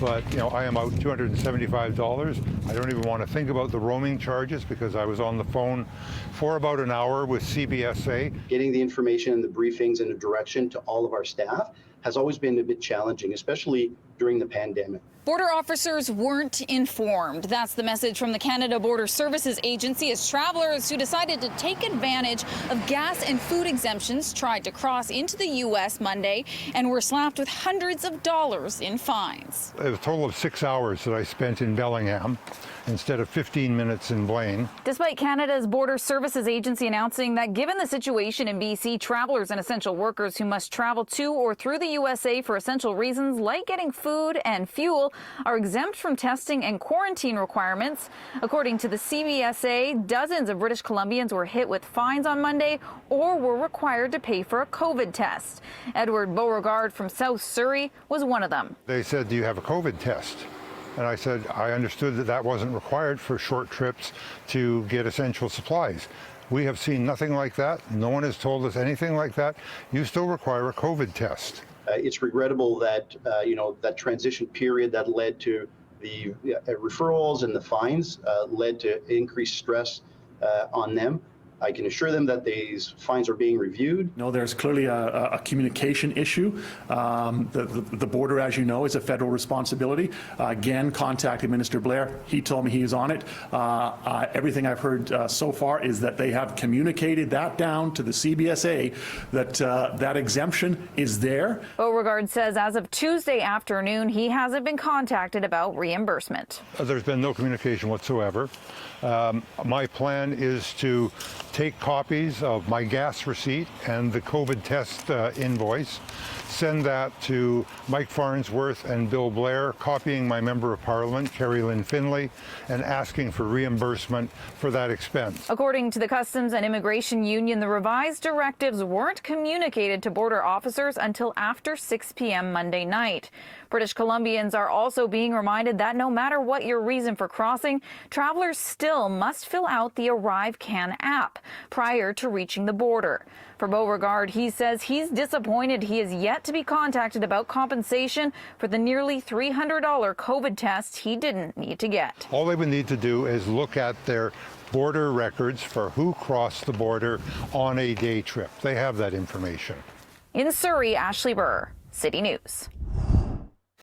but I am out $275. I don't even want to think about the roaming charges because I was on the phone for about an hour with CBSA. Getting the information and the briefings and the direction to all of our staff has always been a bit challenging, especially during the pandemic. Border officers weren't informed. That's the message from the Canada Border Services Agency as travelers who decided to take advantage of gas and food exemptions tried to cross into the U.S. Monday and were slapped with hundreds of dollars in fines. It was a total of 6 hours that I spent in Bellingham instead of 15 minutes in Blaine. Despite Canada's Border Services Agency announcing that given the situation in BC, travelers and essential workers who must travel to or through the USA for essential reasons like getting food and fuel are exempt from testing and quarantine requirements. According to the CBSA, dozens of British Columbians were hit with fines on Monday or were required to pay for a COVID test. Edward Beauregard from South Surrey was one of them. They said, "Do you have a COVID test?" And I said, I understood that that wasn't required for short trips to get essential supplies. We have seen nothing like that. No one has told us anything like that. You still require a COVID test. It's regrettable that, that transition period that led to the referrals and the fines led to increased stress on them. I can assure them that these fines are being reviewed. No, there's clearly a communication issue. The border, as you know, is a federal responsibility. Again, contacted Minister Blair. He told me he is on it. Everything I've heard so far is that they have communicated that down to the CBSA, that that exemption is there. Beauregard says as of Tuesday afternoon, he hasn't been contacted about reimbursement. There's been no communication whatsoever. My plan is to take copies of my gas receipt and the COVID test invoice, send that to Mike Farnsworth and Bill Blair, copying my Member of Parliament, Carrie Lynn Finlay, and asking for reimbursement for that expense. According to the Customs and Immigration Union, the revised directives weren't communicated to border officers until after 6 p.m. Monday night. British Columbians are also being reminded that no matter what your reason for crossing, travelers still must fill out the Arrive Can app prior to reaching the border. For Beauregard, he says he's disappointed he is yet to be contacted about compensation for the nearly $300 COVID test he didn't need to get. All they would need to do is look at their border records for who crossed the border on a day trip. They have that information. In Surrey, Ashley Burr, City News.